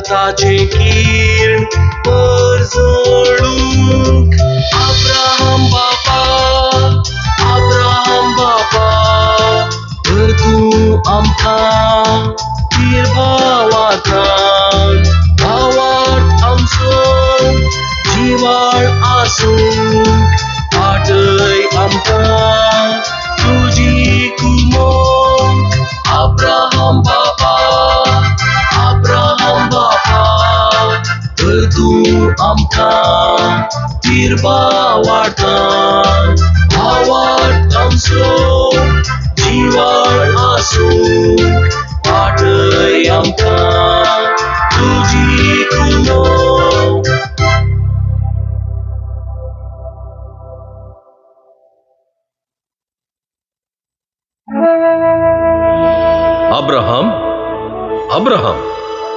ताचे किरण परजळूंक अब्राहम बापा तर तूं आमकां तीर भावांतल्यान भावार्थ आमचो जिवाळ आसूंक वाटय आमकां तुजी कुमोक अब्राहम बापा तर तूं आमकां तीर भावांतल्यान भावार्थ आमचो जिवाळ आसूंक वाटय आमकां तुजी कुमोक. अब्राहम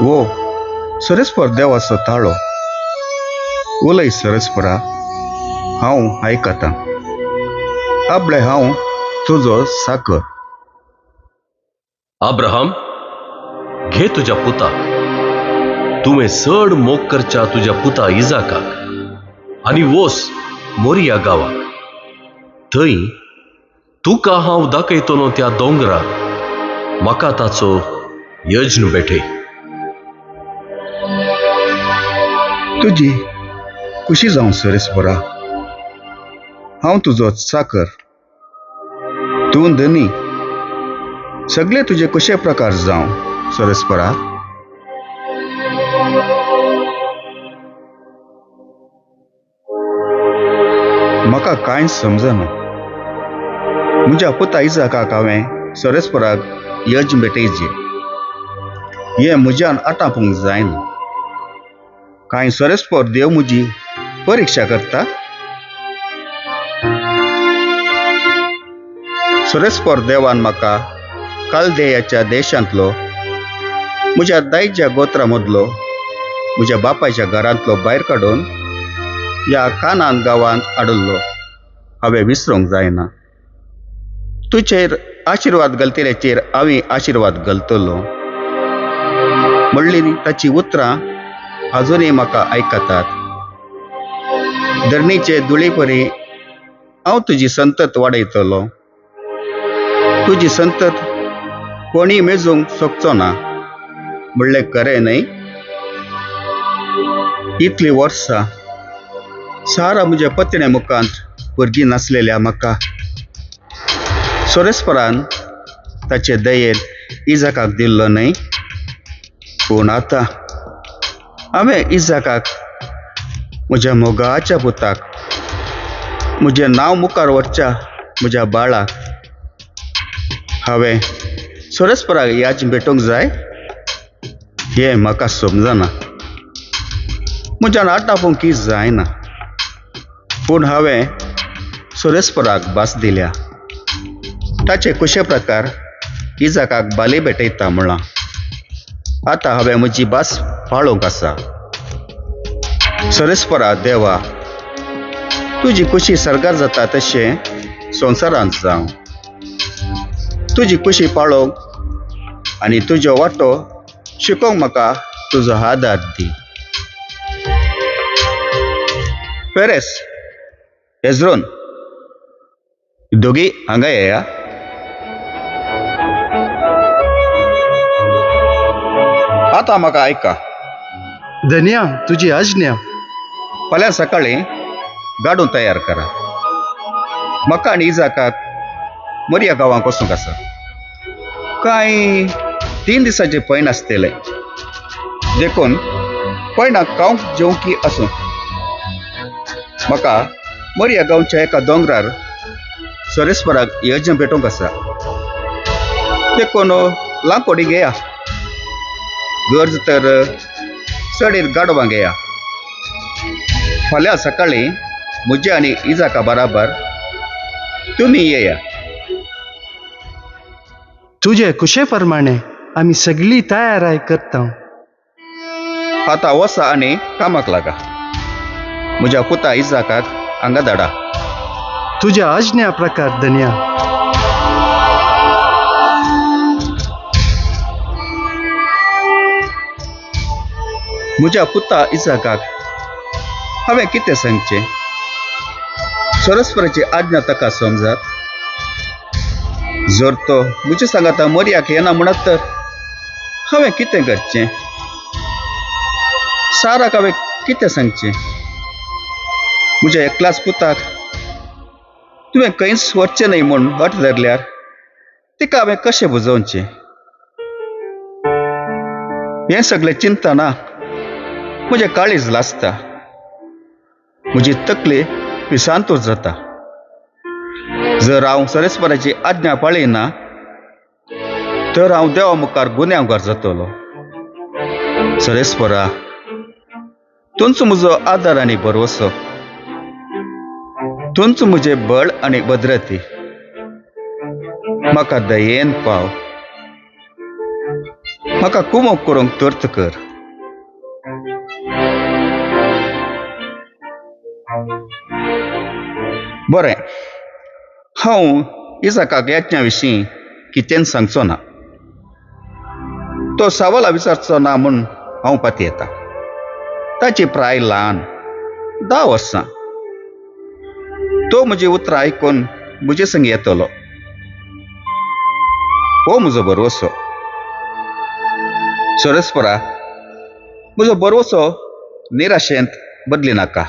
वो सरस्पर देवाचो ताळो उलय सरस्परा हांव आयकतां आपले हांव तुजो साकर. अब्राहम घे तुज्या पुताक तुवें चड मोग करच्या तुज्या पुता इजाकाक आनी वोस मोरिया गांवाक. थंय तुका हांव दाखयतलो त्या दोंगराक म्हाका ताचो यज्ञ भेटय. तुजी खुशी जावं सरस्परा हांव तुजो साकर. तूं धनी सगळे तुजे कशे प्रकार जावं सरस्परा. म्हाका कांय समजना. म्हज्या पुता इजाकाक हांवें सरस्पराक यज्ञ भेटयचें हें म्हज्यान आटापूंक जायना. कांय सरस्पर देव म्हजी परिक्षा करता. सरस्पर देवान म्हाका कालदेयाच्या देशांतलो म्हज्या दायच्या गोत्रा मदलो म्हज्या बापायच्या घरांतलो भायर काडून ह्या कानान गांवांत हाडलो हांवें विसरूंक जायना. तुजेर आशिर्वाद घालतल्याचेर हांवें आशिर्वाद घालतलो म्हणली ताची उतरां अजुनूय म्हाका आयकतात. धरणीचे धुळे परी हांव तुजी संतत वाडयतलो. तुजी संतत कोणी मेजूंक शकचो ना म्हणलें खरें न्हय. इतलीं वर्सां सारा म्हज्या पत्न्या मुखांत भुरगीं नासलेल्या म्हाका सरस्परान ताचे दयेन इजाकाक दिल्लो न्हय. पूण आतां हांवें इजाकाक म्हज्या मोगाच्या पुताक म्हजें नांव मुखार व्हरच्या म्हज्या बाळाक हांवें सरस्पराक याज्ञ भेटोवंक जाय हें म्हाका समजना. म्हज्यान आटापूंक जायना. पूण हांवें सरस्पराक भास दिल्या ताचे कशे प्रकार इजाकाक बाली भेटयता म्हणलां. आतां हांवें म्हजी भास पाळोवंक आसा. सरस्परा देवा तुजी खुशी सरकार जाता तशें संवसारांत जावं. तुजी खुशी पाळोवंक आनी तुजो वाटो शिकोवंक म्हाका तुजो आदार दी. पेरेस हेजरोन दोगी हांगा येया. आतां म्हाका आयका. धन्या तुजी आज्ञा. फाल्यां सकाळीं गाडो तयार करा. म्हाका आनी इजाकाक मोरिया गांवांक वचूंक आसा. कांय 3 दिसांचे पैन आसतले देखून पैनाक खावंक जेवंकी आसूं. म्हाका मोरिया गांवच्या एका दोंगरार सरस्पराक यज्ञ भेटोवंक आसा. देखून लांकोडी घेया. गरज तर चडीर गाडवां घेया. फाल्यां सकाळीं म्हजे आनी इजाका बराबर तुमी येया. तुजे कुशे प्रमाणे आमी सगळी तयाराय करता. आतां वसा आनी कामाक लागा. म्हज्या पुता इजाकाक हांगा धाडा. तुज्या आज्ञा प्रकार धन्या. म्हज्या पुता इसाकाक हांवें कितें सांगचें? सरस्वराची आज्ञा ताका समजात. जर तो म्हजे सांगाता मोरयाक येना म्हणत तर हांवें कितें करचें? साराक हांवें कितें सांगचें? म्हज्या एकल्याच पुताक तुवें खंयच वचचें न्हय म्हूण अट धरल्यार तिका हांवें कशें बुजोवचें? हें सगळें चिंतना म्हजें काळीज लासता. म्हजी तकली पिसांतूच जाता. जर हांव सरस्वराची आज्ञा पाळिना तर हांव देवा मुखार गुन्यांवकार जातलो. सरस्वरा, तुमचो म्हजो आदार आनी भरवसो. तुमचो म्हजें बळ आनी भद्रती. म्हाका दयेन पाव. म्हाका कुमक करूंक तर्त कर. बरें, हांव इसाकाक याज्ञा विशीं कितेंच सांगचो ना. तो सवाला विचारचो ना म्हूण हांव पातयेतां. ताची प्राय ल्हान, 10 वर्सां. तो म्हजी उतरां आयकून म्हजे संग येतलो. हो म्हजो भरवसो. सरस्वरा, म्हजो भरवसो निराशेंत बदली नाका.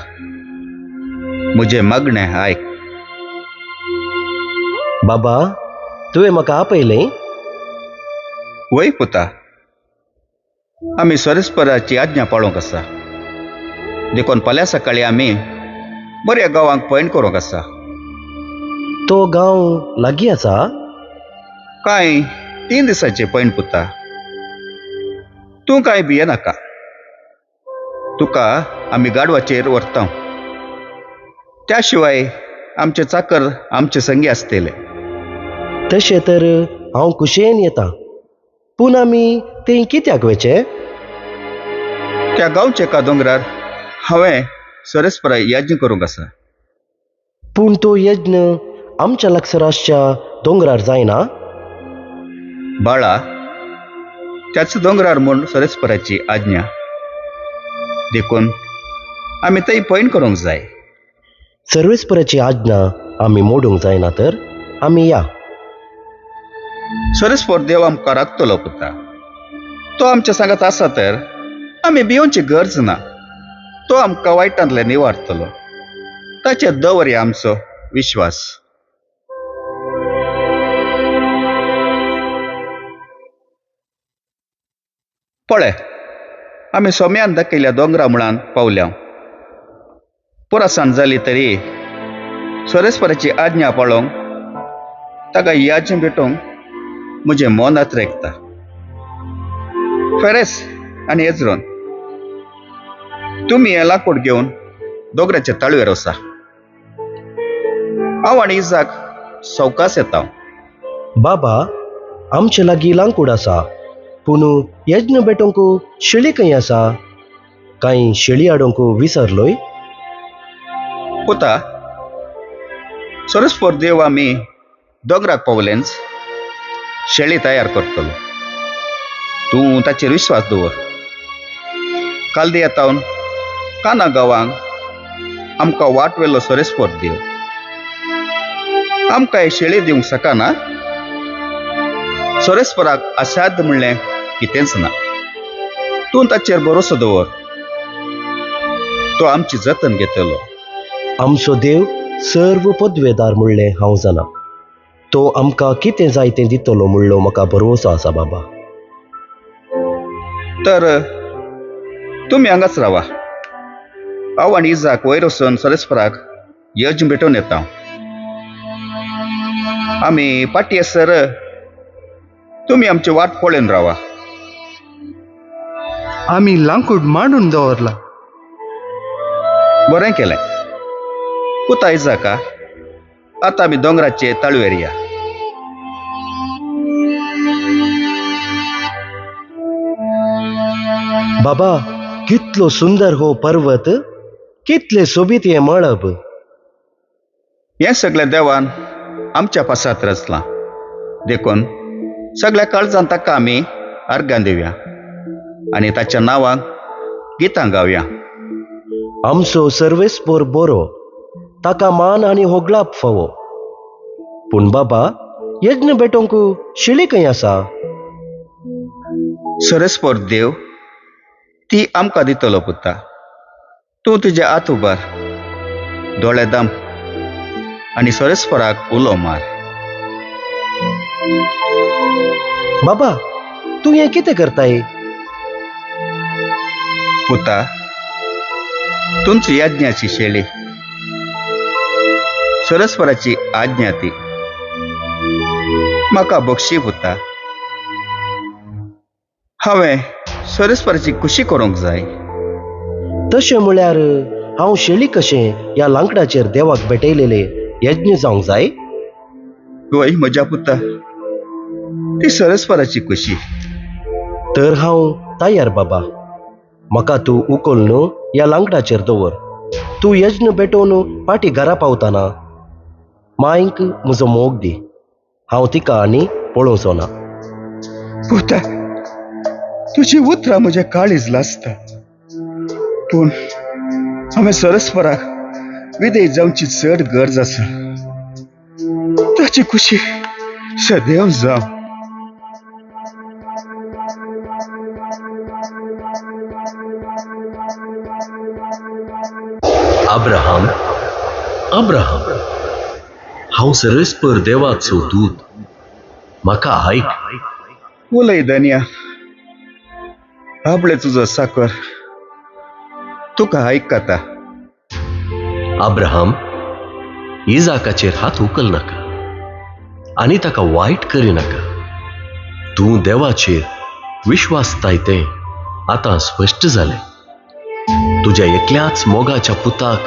म्हजें मागणें आयक. बाबा, तुवें म्हाका आपयलें? वय पुता, आमी सरस्वराची आज्ञा पाळूंक आसा. देखून फाल्यां सकाळीं आमी बऱ्या गांवांक पैण करूंक आसा. तो गांव लागीं आसा? कांय 3 दिसांचे पैण पुता. तूं कांय भियेनाका. तुका आमी गाडवाचेर व्हरता. त्या शिवाय आमचे चाकर आमचे संगी आसतले. तशें तर हांव कुशेन येतां. पूण आमी थंय कित्याक वचचें? त्या गांवच्या एका दोंगरार हांवें सरस्वरा यज्ञ करूंक आसा. पूण तो यज्ञ आमच्या लागसरासच्या दोंगरार जायना? बाळा, त्याच दोंगरार म्हूण सरस्वराची आज्ञा. देखून आमी थंय पैण करूंक जाय. सर्वेस्पराची आज्ञा आमी मोडूंक जायना तर आमी या. सरस्वर देव आमकां राखतलो पुता. तो आमच्या सांगात आसा तर आमी भिवची गरज ना. तो आमकां वायटांतल्यान निवारतलो. ताचेर दवरया आमचो विश्वास. पळय, आमी सोम्यान दाखयल्या दोंगरा मुळान पावल्या. पुरा सांज जाली तरी सरस्वराची आज्ञा पाळोवंक ताका याज्ञ भेटोवंक म्हजें मन आत्रेकता. फेरेस आनी एजरोन, तुमी हें लांकूड घेवन दोंगराच्या ताळवेर वचा. हांव आनी इजाक सवकास येता. बाबा, आमचे लागीं लांकूड आसा. पूण यज्ञ भेटोवंक शेळी खंय आसा? कांय शेळी हाडूंक विसरलोय? पुता, सरस्वर देव आमी दोंगराक पावलेंच शेळी तयार करतलो. तूं ताचेर विश्वास दवर. कालदी येतावन काना गांवांक आमकां वाट वेल्लो सरस्वर देव आमकां हे शेळी दिवंक शकना? सरस्वराक असाध्य म्हणलें कितेंच ना. तूं ताचेर भरोसो दवर. तो आमची जतन घेतलो. आमचो देव सर्व पदवेदार म्हणलें हांव जाणा. तो आमकां कितें जाय तें दितलो म्हणलो म्हाका भरवसो आसा बाबा. तर तुमी हांगाच रावा. हांव आनी इजाक वयर वचून सरस्वराक यज्ञ भेटोवन येता. आमी पाटी येसर तुमी आमची वाट पळोवन रावा. आमी लांकूड मांडून दवरला. बरें केलें. पुता इजाका, आतां आमी दोंगराचे ताळवेर या. बाबा, कितलो सुंदर हो पर्वत. कितले सोबीत हे मळब. हें सगळें देवान आमच्या पासात रचलां. देखून सगळ्या काळजान ताका आमी अर्गां दिवया आनी ताच्या नांवाक गितां गावया. आमचो सर्वेस्पोर बरो, ताका मान आनी होगलाप फावो. पूण बाबा, यज्ञ बेटोंकू शिळी खंय आसा? सरस्पर देव ती आमकां दितलो पुता. तूं तुजे हात उबार, दोळे दाम आनी सरस्पराक उलो मार. बाबा, तूं हें कितें करताय? पुता, तुमची यज्ञाची शेळी, सरस्वराची आज्ञा ती म्हाका बक्षी पुता. हांवें सरस्वराची खुशी करूंक जाय. तशें म्हळ्यार हांव शेळी कशें ह्या लांकडाचेर देवाक भेटयलेले यज्ञ जावंक जाय? वय म्हज्या पुता, ती सरस्वराची खुशी. तर हांव तयार बाबा. म्हाका तूं उखल न्हू ह्या लांकडाचेर दवर. तूं यज्ञ भेटोवन फाटीं घरा पावतना मांयक म्हजो मोग दी. हांव तिका आनी पळोवचो ना. पुता, तुजी उतरां म्हजें काळीज लासता. पूण हांवें सरस्वराक विधेय जावची चड गरज आसा. ताची खुशी सदैव जावं. अब्राहम, अब्राहम, हांव सर्वेस्पर देवाचो दूत. म्हाका आयक. उलय धन्या, आपले तुजो साकर तुका आयकता. अब्राहम, इजाकाचेर हात उखल नाका आनी ताका वायट करिनाका. तूं देवाचेर विश्वासताय तें आतां स्पश्ट जालें. तुज्या एकल्याच मोगाच्या पुताक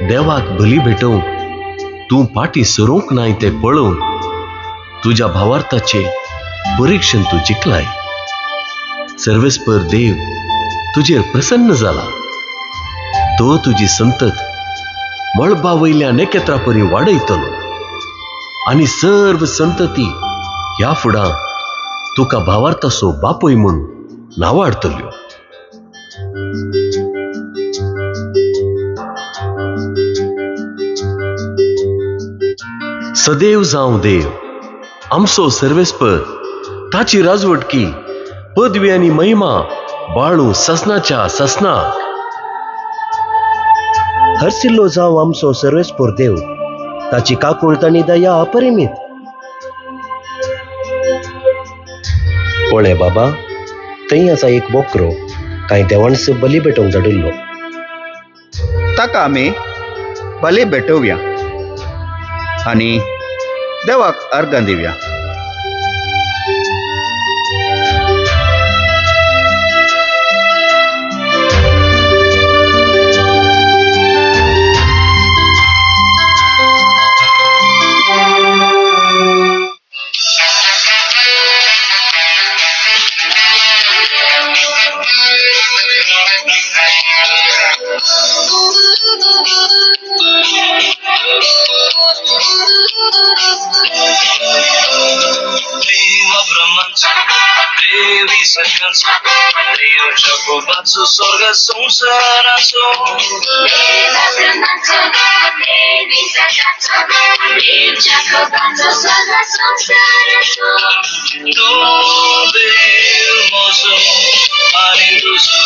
देवाक बली भेटोवंक तूं फाटीं सरूंक नाय तें पळोवन तुज्या भावार्थाचे परीक्षण तूं जिखलाय. सर्वेस्पर देव तुजेर प्रसन्न जाला. तो तुजी संतत मळबा वयल्या नेकेत्रा परी वाडयतलो आनी सर्व संतती ह्या फुडां तुका भावार्थाचो बापूय म्हूण नावाडतल्यो. सदैव जावं देव आमचो सर्वेस्पर, ताची राजवटकी पदवी आनी महिमा बाळू ससनाच्या ससनाक. हरसिल्लो जावं आमचो सर्वेस्पोर देव, ताची काकूळट आनी दया अपरिमीत. पळय बाबा, थंय आसा एक बोकरो कांय देवाणस बली भेटोवंक धाडिल्लो. ताका आमी बली भेटोवया आनी देवाक अर्गां दिवया. देवी सगळ्यांचा देव जगोबाचो स्वर्ग संसाराचो तो देव म्हजो आनी तुजो